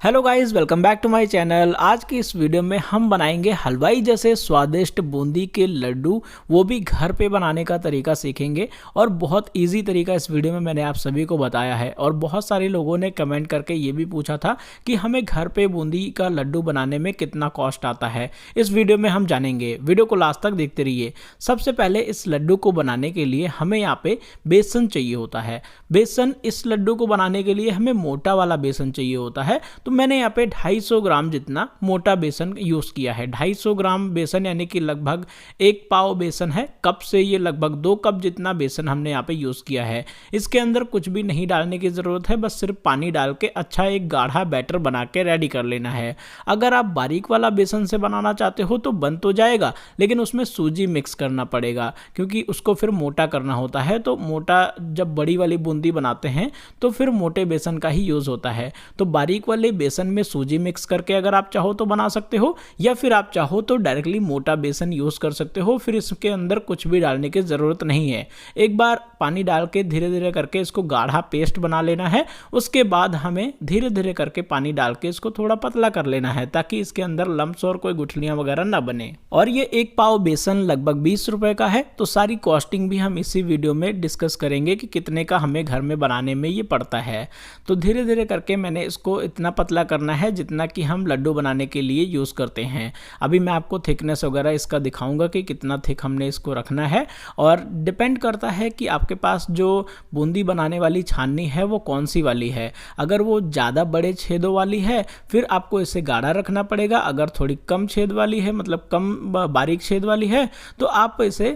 Hello guys, welcome back to my channel. आज की इस वीडियो में हम बनाएंगे हलवाई जैसे स्वादिष्ट बूंदी के लड्डू, वो भी घर पे बनाने का तरीका सीखेंगे। और बहुत इजी तरीका इस वीडियो में मैंने आप सभी को बताया है। और बहुत सारे लोगों ने कमेंट करके ये भी पूछा था कि हमें घर पे बूंदी का लड्डू बनाने में कितना कॉस्ट आता है। इस वीडियो में हम जानेंगे, वीडियो को लास्ट तक देखते रहिए। सबसे पहले इस लड्डू को बनाने के लिए हमें यहाँ पे बेसन चाहिए होता है। बेसन, इस लड्डू को बनाने के लिए हमें मोटा वाला बेसन चाहिए होता है। तो मैंने यहाँ पे 250 ग्राम जितना मोटा बेसन यूज किया है। 250 ग्राम बेसन यानी कि लगभग 1 पाव बेसन है। कप से ये लगभग 2 कप जितना बेसन हमने यहाँ पे यूज किया है। इसके अंदर कुछ भी नहीं डालने की जरूरत है, बस सिर्फ पानी डाल के अच्छा एक गाढ़ा बैटर बना के रेडी कर लेना है। अगर आप बारीक वाला बेसन से बनाना चाहते हो तो बन तो जाएगा, लेकिन उसमें सूजी मिक्स करना पड़ेगा क्योंकि उसको फिर मोटा करना होता है। तो मोटा जब बड़ी वाली बूंदी बनाते हैं तो फिर मोटे बेसन का ही यूज होता है। तो बारीक वाले बेसन में सूजी मिक्स करके अगर आप चाहो तो बना सकते हो, या फिर आप चाहो तो डायरेक्टली मोटा बेसन यूज कर सकते हो। फिर इसके अंदर कुछ भी डालने की जरूरत नहीं है। एक बार पानी डाल के धीरे धीरे करके इसको गाढ़ा पेस्ट बना लेना है। उसके बाद हमें धीरे धीरे करके पानी डाल के इसको थोड़ा पतला कर लेना है ताकि इसके अंदर लम्स और कोई गुठलियां वगैरह ना बने। और ये 1 पाव बेसन लगभग 20 रुपए का है। तो सारी कॉस्टिंग भी हम इसी वीडियो में डिस्कस करेंगे कि कितने का हमें घर में बनाने में ये पड़ता है। तो धीरे धीरे करके मैंने इसको इतना पतला करना है जितना कि हम लड्डू बनाने के लिए यूज करते हैं। अभी मैं आपको थिकनेस वगैरह इसका दिखाऊंगा कि कितना थिक हमने इसको रखना है। और डिपेंड करता है कि आपके पास जो बूंदी बनाने वाली छाननी है वो कौन सी वाली है। अगर वो ज़्यादा बड़े छेदों वाली है फिर आपको इसे गाढ़ा रखना पड़ेगा। अगर थोड़ी कम छेद वाली है, मतलब कम बारीक छेद वाली है, तो आप इसे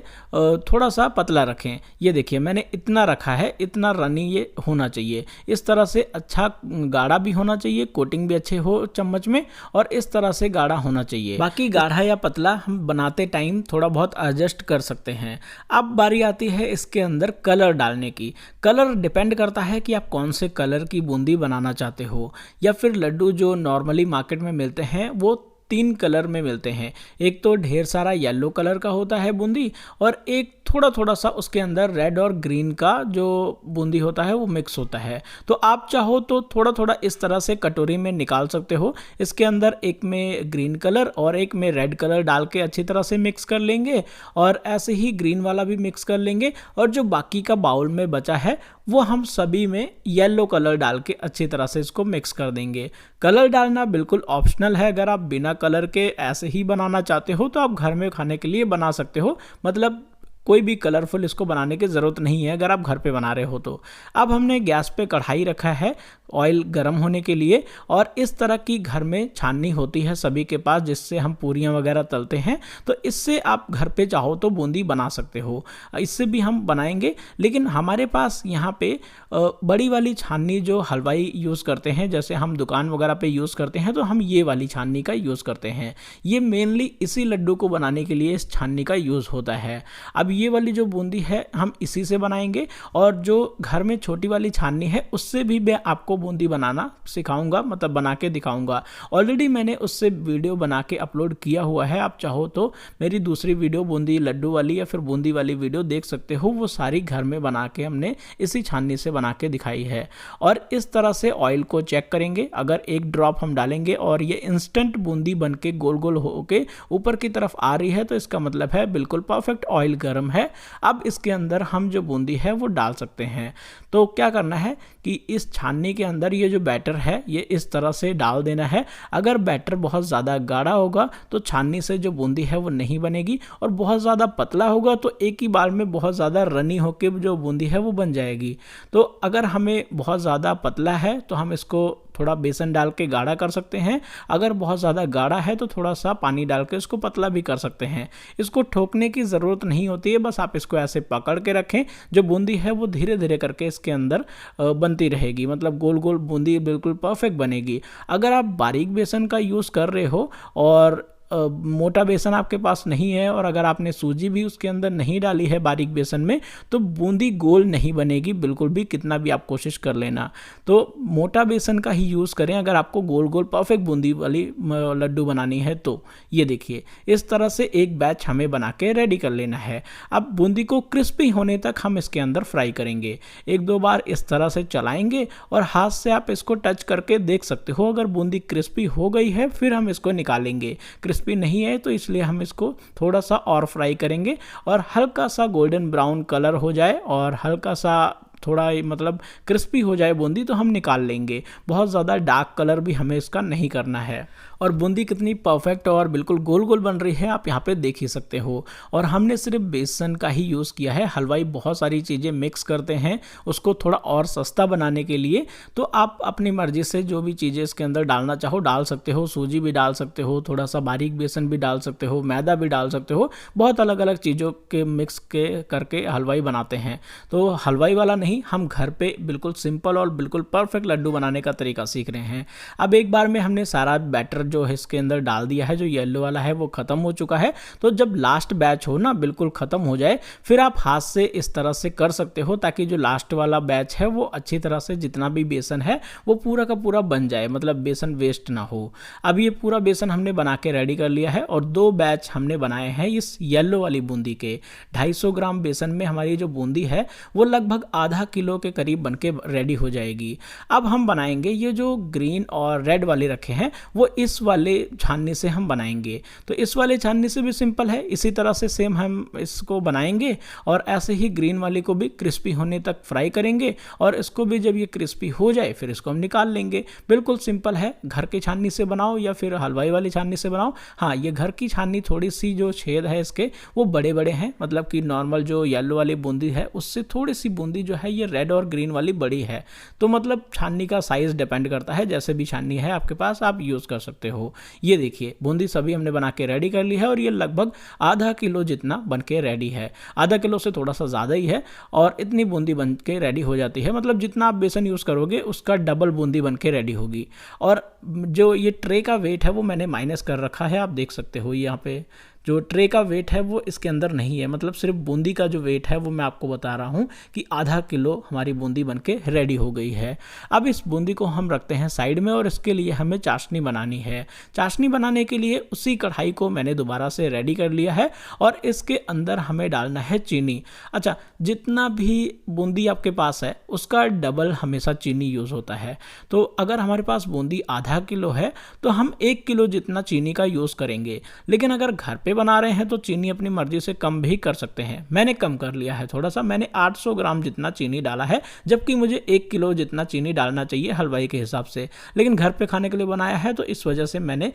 थोड़ा सा पतला रखें। ये देखिए मैंने इतना रखा है, इतना रनी ये होना चाहिए। इस तरह से अच्छा गाढ़ा भी होना चाहिए, कोटिंग भी अच्छे हो चम्मच में, और इस तरह से गाढ़ा होना चाहिए। बाकी गाढ़ा या पतला हम बनाते टाइम थोड़ा बहुत एडजस्ट कर सकते हैं। अब बारी आती है इसके अंदर कलर डालने की। कलर डिपेंड करता है कि आप कौन से कलर की बूंदी बनाना चाहते हो। या फिर लड्डू जो नॉर्मली मार्केट में मिलते हैं वो 3 कलर में मिलते हैं। एक तो ढेर सारा येलो कलर का होता है बूंदी, और एक थोड़ा थोड़ा सा उसके अंदर रेड और ग्रीन का जो बूंदी होता है वो मिक्स होता है। तो आप चाहो तो थोड़ा थोड़ा इस तरह से कटोरी में निकाल सकते हो। इसके अंदर एक में ग्रीन कलर और एक में रेड कलर डाल के अच्छी तरह से मिक्स कर लेंगे, और ऐसे ही ग्रीन वाला भी मिक्स कर लेंगे। और जो बाकी का बाउल में बचा है वो हम सभी में येलो कलर डाल के अच्छी तरह से इसको मिक्स कर देंगे। कलर डालना बिल्कुल ऑप्शनल है। अगर आप बिना कलर के ऐसे ही बनाना चाहते हो तो आप घर में खाने के लिए बना सकते हो, मतलब कोई भी कलरफुल इसको बनाने की ज़रूरत नहीं है अगर आप घर पे बना रहे हो तो। अब हमने गैस पे कढ़ाई रखा है ऑयल गर्म होने के लिए, और इस तरह की घर में छाननी होती है सभी के पास जिससे हम पूरियां वगैरह तलते हैं। तो इससे आप घर पे चाहो तो बूंदी बना सकते हो, इससे भी हम बनाएंगे। लेकिन हमारे पास यहाँ पे बड़ी वाली छाननी जो हलवाई यूज़ करते हैं, जैसे हम दुकान वगैरह पे यूज़ करते हैं, तो हम ये वाली छाननी का यूज़ करते हैं। ये मेनली इसी लड्डू को बनाने के लिए इस छाननी का यूज़ होता है। अब ये वाली जो बूंदी है हम इसी से बनाएंगे, और जो घर में छोटी वाली छाननी है उससे भी मैं आपको बूंदी बनाना सिखाऊंगा, मतलब बना के दिखाऊंगा। ऑलरेडी मैंने उससे वीडियो बना के अपलोड किया हुआ है। आप चाहो तो मेरी दूसरी वीडियो बूंदी लड्डू वाली या फिर बूंदी वाली वीडियो देख सकते हो। वो सारी घर में बना के हमने इसी छाननी से बना के दिखाई है। और इस तरह से ऑयल को चेक करेंगे। अगर 1 ड्रॉप हम डालेंगे और ये इंस्टेंट बूंदी बन के गोल गोल होके ऊपर की तरफ आ रही है तो इसका मतलब है बिल्कुल परफेक्ट ऑयल गर्म है। अब इसके अंदर हम जो बूंदी है वो डाल सकते हैं। तो क्या करना है कि इस छाननी के अंदर ये जो बैटर है ये इस तरह से डाल देना है। अगर बैटर बहुत ज़्यादा गाढ़ा होगा तो छाननी से जो बूंदी है वो नहीं बनेगी, और बहुत ज़्यादा पतला होगा तो एक ही बार में बहुत ज़्यादा रनी होकर जो बूंदी है वो बन जाएगी। तो अगर हमें बहुत ज़्यादा पतला है तो हम इसको थोड़ा बेसन डाल के गाढ़ा कर सकते हैं। अगर बहुत ज़्यादा गाढ़ा है तो थोड़ा सा पानी डाल के इसको पतला भी कर सकते हैं। इसको ठोकने की ज़रूरत नहीं होती है, बस आप इसको ऐसे पकड़ के रखें। जो बूंदी है वो धीरे धीरे करके इसके अंदर बनती रहेगी, मतलब गोल गोल बूंदी बिल्कुल परफेक्ट बनेगी। अगर आप बारीक बेसन का यूज़ कर रहे हो और मोटा बेसन आपके पास नहीं है और अगर आपने सूजी भी उसके अंदर नहीं डाली है बारीक बेसन में, तो बूंदी गोल नहीं बनेगी बिल्कुल भी, कितना भी आप कोशिश कर लेना। तो मोटा बेसन का ही यूज़ करें अगर आपको गोल गोल परफेक्ट बूंदी वाली लड्डू बनानी है तो। ये देखिए इस तरह से एक बैच हमें बना के रेडी कर लेना है। अब बूंदी को क्रिस्पी होने तक हम इसके अंदर फ्राई करेंगे। 1-2 बार इस तरह से चलाएंगे और हाथ से आप इसको टच करके देख सकते हो, अगर बूंदी क्रिस्पी हो गई है फिर हम इसको निकालेंगे। क्रिस्पी नहीं है तो इसलिए हम इसको थोड़ा सा और फ्राई करेंगे और हल्का सा गोल्डन ब्राउन कलर हो जाए और हल्का सा थोड़ा मतलब क्रिस्पी हो जाए बूंदी तो हम निकाल लेंगे। बहुत ज़्यादा डार्क कलर भी हमें इसका नहीं करना है। और बूंदी कितनी परफेक्ट और बिल्कुल गोल गोल बन रही है आप यहाँ पे देख ही सकते हो। और हमने सिर्फ बेसन का ही यूज़ किया है। हलवाई बहुत सारी चीज़ें मिक्स करते हैं उसको थोड़ा और सस्ता बनाने के लिए, तो आप अपनी मर्जी से जो भी चीज़ें इसके अंदर डालना चाहो डाल सकते हो। सूजी भी डाल सकते हो, थोड़ा सा बारीक बेसन भी डाल सकते हो, मैदा भी डाल सकते हो। बहुत अलग अलग चीज़ों के मिक्स के करके हलवाई बनाते हैं। तो हलवाई वाला नहीं, हम घर पे बिल्कुल सिंपल और बिल्कुल परफेक्ट लड्डू बनाने का तरीका सीख रहे हैं। अब एक बार में हमने सारा बैटर जो है इसके अंदर डाल दिया है, जो येलो वाला है वो खत्म हो चुका है। तो जब लास्ट बैच हो ना बिल्कुल खत्म हो जाए, फिर आप हाथ से इस तरह से कर सकते हो ताकि जो लास्ट वाला बैच है वो अच्छी तरह से जितना भी बेसन है वो पूरा का पूरा बन जाए, मतलब बेसन वेस्ट ना हो। अब ये पूरा बेसन हमने बना के रेडी कर लिया है और 2 बैच हमने बनाए हैं इस येलो वाली बूंदी के। 250 ग्राम बेसन में हमारी जो बूंदी है वो लगभग आधा किलो के करीब बनके रेडी हो जाएगी। अब हम बनाएंगे ये जो ग्रीन और रेड वाले रखे हैं वो इस वाले छाननी से हम बनाएंगे। तो इस वाले छाननी से भी सिंपल है, इसी तरह से सेम हम इसको बनाएंगे और ऐसे ही ग्रीन वाली को भी क्रिस्पी होने तक फ्राई करेंगे और इसको भी जब ये क्रिस्पी हो जाए फिर इसको हम निकाल लेंगे। बिल्कुल सिंपल है, घर की छाननी से बनाओ या फिर हलवाई वाली छाननी से बनाओ। हाँ, ये घर की छाननी थोड़ी सी जो छेद है इसके वो बड़े बड़े हैं, मतलब कि नॉर्मल जो येलो वाली बूंदी है उससे थोड़ी सी बूंदी जो है ये रेड और ग्रीन वाली बड़ी है। तो मतलब छाननी का साइज डिपेंड करता है, जैसे भी छाननी है आपके पास आप यूज़ कर सकते हो। ये देखिए बूंदी सभी हमने बना के रेडी कर ली है और ये लगभग आधा किलो जितना बन के रेडी है। आधा किलो से थोड़ा सा ज़्यादा ही है और इतनी बूंदी बन के रेडी हो जाती है, मतलब जितना आप बेसन यूज़ करोगे उसका डबल बूंदी बन के रेडी होगी। और जो ये ट्रे का वेट है वो मैंने माइनस कर रखा है, आप देख सकते हो यहाँ पे जो ट्रे का वेट है वो इसके अंदर नहीं है, मतलब सिर्फ बूंदी का जो वेट है वो मैं आपको बता रहा हूँ कि आधा किलो हमारी बूंदी बनके रेडी हो गई है। अब इस बूंदी को हम रखते हैं साइड में और इसके लिए हमें चाशनी बनानी है। चाशनी बनाने के लिए उसी कढ़ाई को मैंने दोबारा से रेडी कर लिया है और इसके अंदर हमें डालना है चीनी। अच्छा, जितना भी बूंदी आपके पास है उसका डबल हमेशा चीनी यूज़ होता है। तो अगर हमारे पास बूंदी आधा किलो है तो हम 1 किलो जितना चीनी का यूज़ करेंगे, लेकिन अगर घर पे बना रहे हैं तो चीनी अपनी मर्जी से कम भी कर सकते हैं। मैंने कम कर लिया है थोड़ा सा, मैंने 800 ग्राम जितना चीनी डाला है, जबकि मुझे 1 किलो जितना चीनी डालना चाहिए हलवाई के हिसाब से, लेकिन घर पे खाने के लिए बनाया है तो इस वजह से मैंने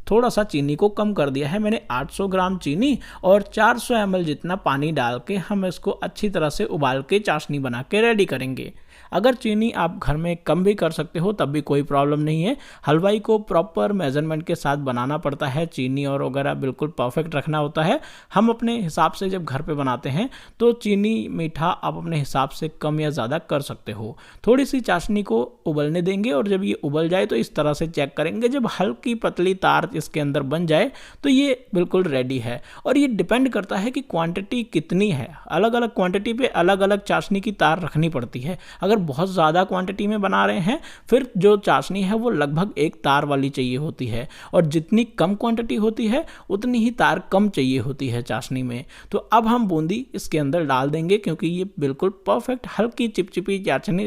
थोड़ा सा चीनी को कम कर दिया है। मैंने 800 ग्राम चीनी और 400 ml जितना पानी डाल के हम इसको अच्छी तरह से उबाल के चाशनी बना के रेडी करेंगे। अगर चीनी आप घर में कम भी कर सकते हो तब भी कोई प्रॉब्लम नहीं है। हलवाई को प्रॉपर मेजरमेंट के साथ बनाना पड़ता है, चीनी और वगैरह बिल्कुल परफेक्ट रखना होता है। हम अपने हिसाब से जब घर पे बनाते हैं तो चीनी मीठा आप अपने हिसाब से कम या ज़्यादा कर सकते हो। थोड़ी सी चाशनी को उबलने देंगे और जब ये उबल जाए तो इस तरह से चेक करेंगे, जब हल्की पतली तार इसके अंदर बन जाए तो ये बिल्कुल रेडी है। और ये डिपेंड करता है कि क्वांटिटी कितनी है, अलग अलग क्वांटिटी पे अलग अलग चाशनी की तार रखनी पड़ती है। अगर बहुत ज़्यादा क्वांटिटी में बना रहे हैं फिर जो चाशनी है वो लगभग 1 तार वाली चाहिए होती है, और जितनी कम क्वांटिटी होती है उतनी ही तार कम चाहिए होती है चाशनी में। तो अब हम बूंदी इसके अंदर डाल देंगे क्योंकि ये बिल्कुल परफेक्ट हल्की चिपचिपी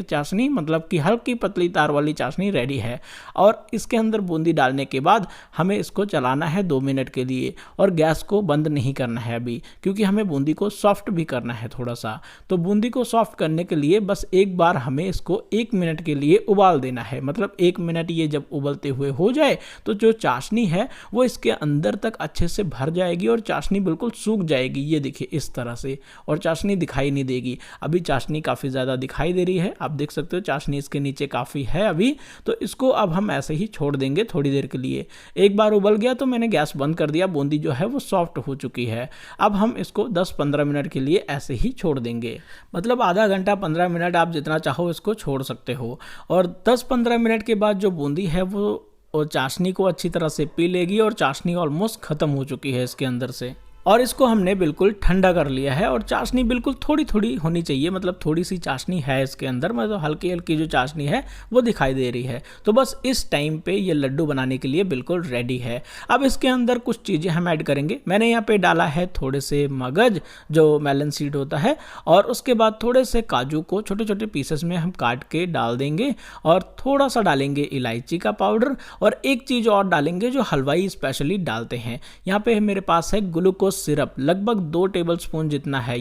चाशनी मतलब कि हल्की पतली तार वाली चाशनी रेडी है। और इसके अंदर बूंदी डालने के बाद हमें इसको चलाना है 2 मिनट के लिए और गैस को बंद नहीं करना है अभी, क्योंकि हमें बूंदी को सॉफ्ट भी करना है थोड़ा सा। तो बूंदी को सॉफ्ट करने के लिए बस एक बार हमें इसको 1 मिनट के लिए उबाल देना है। मतलब 1 मिनट ये जब उबलते हुए हो जाए तो जो चाशनी है वो इसके अंदर तक अच्छे से भर जाएगी और चाशनी बिल्कुल सूख जाएगी। ये देखिए इस तरह से, और चाशनी दिखाई नहीं देगी। अभी चाशनी काफ़ी ज़्यादा दिखाई दे रही है, आप देख सकते हो चाशनी इसके नीचे काफ़ी है अभी। तो इसको अब हम ऐसे ही छोड़ देंगे थोड़ी देर के लिए। एक बार उबल गया तो मैंने गैस बंद कर दिया, बूंदी जो है वो सॉफ्ट हो चुकी है। अब हम इसको 10-15 मिनट के लिए ऐसे ही छोड़ देंगे, मतलब आधा घंटा 15 मिनट आप जितना चाहो इसको छोड़ सकते हो। और 10-15 मिनट के बाद जो बूंदी है वो और चाशनी को अच्छी तरह से पी लेगी और चाशनी ऑलमोस्ट ख़त्म हो चुकी है इसके अंदर से। और इसको हमने बिल्कुल ठंडा कर लिया है और चाशनी बिल्कुल थोड़ी थोड़ी होनी चाहिए, मतलब थोड़ी सी चाशनी है इसके अंदर, मतलब हल्की हल्की जो चाशनी है वो दिखाई दे रही है। तो बस इस टाइम पे ये लड्डू बनाने के लिए बिल्कुल रेडी है। अब इसके अंदर कुछ चीज़ें हम ऐड करेंगे। मैंने यहाँ पे डाला है थोड़े से मगज जो मेलन सीड होता है, और उसके बाद थोड़े से काजू को छोटे छोटे पीसेस में हम काट के डाल देंगे, और थोड़ा सा डालेंगे इलायची का पाउडर, और एक चीज़ और डालेंगे जो हलवाई स्पेशली डालते हैं। यहाँ पे मेरे पास है ग्लूकोज सिरप, लगभग 2 टेबलस्पून जितना है।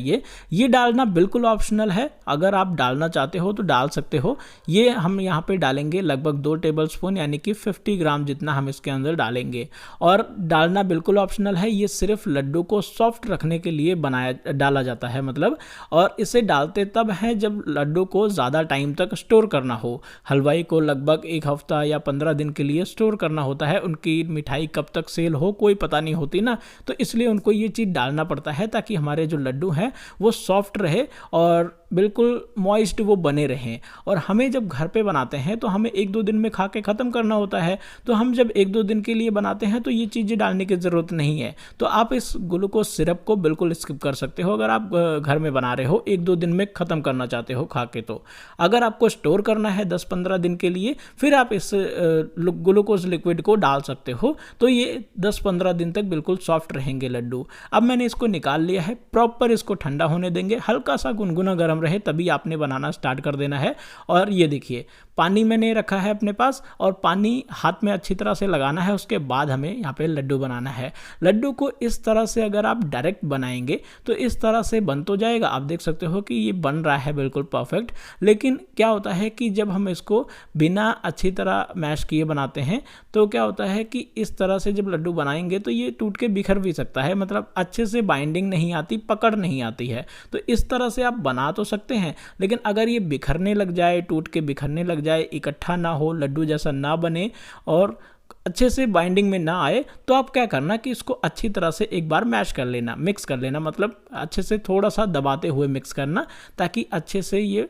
ये डालना बिल्कुल ऑप्शनल है, अगर आप डालना चाहते हो तो डाल सकते हो। ये हम यहाँ पे डालेंगे लगभग 2 टेबलस्पून, यानी कि 50 ग्राम जितना हम इसके अंदर डालेंगे। और डालना बिल्कुल ऑप्शनल है, ये सिर्फ लड्डू को सॉफ्ट रखने के लिए डाला जाता है मतलब। और इसे डालते तब है जब लड्डू को ज़्यादा टाइम तक स्टोर करना हो। हलवाई को लगभग 1 हफ्ता या 15 दिन के लिए स्टोर करना होता है, उनकी मिठाई कब तक सेल हो कोई पता नहीं होती ना, तो इसलिए उनको ये चीज़ डालना पड़ता है ताकि हमारे जो लड्डू हैं वो सॉफ्ट रहे और बिल्कुल मॉइस्ट वो बने रहें। और हमें जब घर पे बनाते हैं तो हमें 1-2 दिन में खा के ख़त्म करना होता है, तो हम जब 1-2 दिन के लिए बनाते हैं तो ये चीज़ें डालने की ज़रूरत नहीं है। तो आप इस ग्लूकोज सिरप को बिल्कुल स्किप कर सकते हो अगर आप घर में बना रहे हो, 1-2 दिन में ख़त्म करना चाहते हो खा के। तो अगर आपको स्टोर करना है 10-15 दिन के लिए, फिर आप इस ग्लूकोज लिक्विड को डाल सकते हो, तो ये 10-15 दिन तक बिल्कुल सॉफ्ट रहेंगे लड्डू। अब मैंने इसको निकाल लिया है, प्रॉपर इसको ठंडा होने देंगे, हल्का सा गुनगुना गर्म रहे तभी आपने बनाना स्टार्ट कर देना है। और ये देखिए पानी मैंने रखा है अपने पास, और पानी हाथ में अच्छी तरह से लगाना है, उसके बाद हमें यहाँ पे लड्डू बनाना है। लड्डू को इस तरह से अगर आप डायरेक्ट बनाएंगे तो इस तरह से बन तो जाएगा, आप देख सकते हो कि ये बन रहा है बिल्कुल परफेक्ट। लेकिन क्या होता है कि जब हम इसको बिना अच्छी तरह मैश किए बनाते हैं तो क्या होता है कि इस तरह से जब लड्डू बनाएंगे तो ये टूट के बिखर भी सकता है, मतलब अच्छे से बाइंडिंग नहीं आती, पकड़ नहीं आती है। तो इस तरह से आप बना तो सकते हैं, लेकिन अगर ये बिखरने लग जाए, टूट के बिखरने लग जाए, इकट्ठा ना हो, लड्डू जैसा ना बने और अच्छे से बाइंडिंग में ना आए, तो आप क्या करना कि इसको अच्छी तरह से एक बार मैश कर लेना, मिक्स कर लेना, मतलब अच्छे से थोड़ा सा दबाते हुए मिक्स करना ताकि अच्छे से ये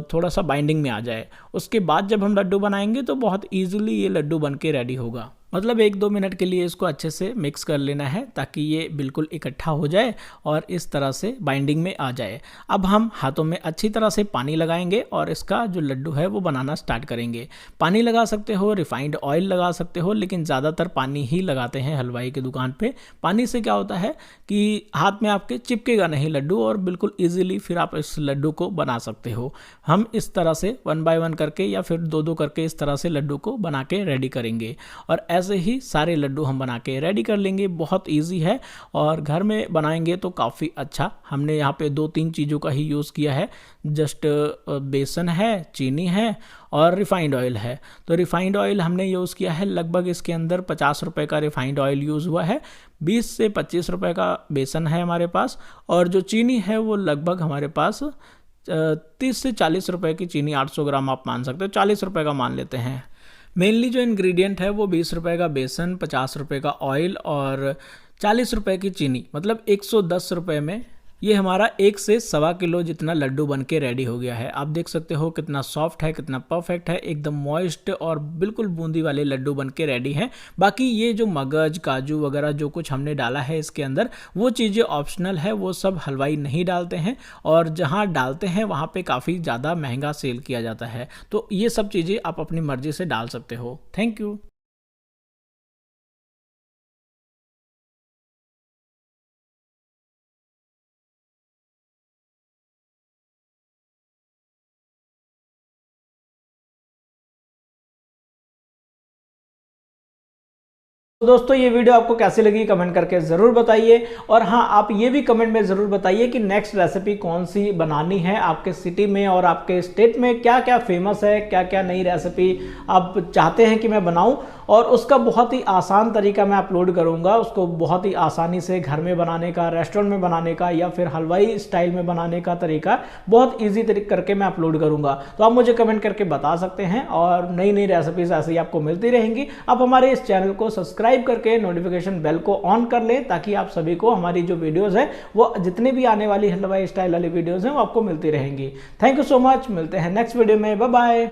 थोड़ा सा बाइंडिंग में आ जाए। उसके बाद जब हम लड्डू बनाएंगे तो बहुत ईजिली ये लड्डू बन के रेडी होगा। मतलब 1-2 मिनट के लिए इसको अच्छे से मिक्स कर लेना है ताकि ये बिल्कुल इकट्ठा हो जाए और इस तरह से बाइंडिंग में आ जाए। अब हम हाथों में अच्छी तरह से पानी लगाएंगे और इसका जो लड्डू है वो बनाना स्टार्ट करेंगे। पानी लगा सकते हो, रिफाइंड ऑयल लगा सकते हो, लेकिन ज़्यादातर पानी ही लगाते हैं हलवाई की दुकान पे। पानी से क्या होता है कि हाथ में आपके चिपकेगा नहीं लड्डू और बिल्कुल ईजिली फिर आप इस लड्डू को बना सकते हो। हम इस तरह से 1 बाय 1 करके या फिर 2-2 करके इस तरह से लड्डू को बना के रेडी करेंगे, और ऐसे ही सारे लड्डू हम बना के रेडी कर लेंगे। बहुत इजी है और घर में बनाएंगे तो काफ़ी अच्छा। हमने यहाँ पे 2-3 चीज़ों का ही यूज़ किया है, जस्ट बेसन है, चीनी है और रिफाइंड ऑयल है। तो रिफाइंड ऑयल हमने यूज़ किया है, लगभग इसके अंदर 50 रुपये का रिफाइंड ऑयल यूज़ हुआ है, 20 से 25 रुपये का बेसन है हमारे पास, और जो चीनी है वो लगभग हमारे पास 30 से 40 रुपये की चीनी, 800 ग्राम आप मान सकते हो, 40 रुपये का मान लेते हैं। मेनली जो इंग्रेडिएंट है वो 20 रुपये का बेसन, 50 रुपये का ऑयल और 40 रुपये की चीनी, मतलब 110 रुपये में ये हमारा 1 से 1.25 किलो जितना लड्डू बन के रेडी हो गया है। आप देख सकते हो कितना सॉफ्ट है, कितना परफेक्ट है, एकदम मॉइस्ट और बिल्कुल बूंदी वाले लड्डू बन के रेडी हैं। बाकी ये जो मगज, काजू वगैरह जो कुछ हमने डाला है इसके अंदर, वो चीज़ें ऑप्शनल है, वो सब हलवाई नहीं डालते हैं, और जहाँ डालते हैं वहाँ पे काफ़ी ज़्यादा महंगा सेल किया जाता है। तो ये सब चीज़ें आप अपनी मर्जी से डाल सकते हो। Thank you. तो दोस्तों ये वीडियो आपको कैसी लगी कमेंट करके ज़रूर बताइए, और हाँ आप ये भी कमेंट में ज़रूर बताइए कि नेक्स्ट रेसिपी कौन सी बनानी है आपके सिटी में और आपके स्टेट में, क्या क्या फेमस है, क्या क्या नई रेसिपी आप चाहते हैं कि मैं बनाऊं, और उसका बहुत ही आसान तरीका मैं अपलोड करूंगा। उसको बहुत ही आसानी से घर में बनाने का, रेस्टोरेंट में बनाने का या फिर हलवाई स्टाइल में बनाने का तरीका बहुत ईजी तरीके करके मैं अपलोड करूंगा। तो आप मुझे कमेंट करके बता सकते हैं, और नई नई रेसिपीज ऐसे ही आपको मिलती रहेंगी। आप हमारे इस चैनल को सब्सक्राइब करके नोटिफिकेशन बेल को ऑन कर लें ताकि आप सभी को हमारी जो वीडियोस है वो जितने भी आने वाली हलवाई स्टाइल वाली वीडियोस हैं वो आपको मिलती रहेंगी। थैंक यू सो मच, मिलते हैं नेक्स्ट वीडियो में, बाय बाय।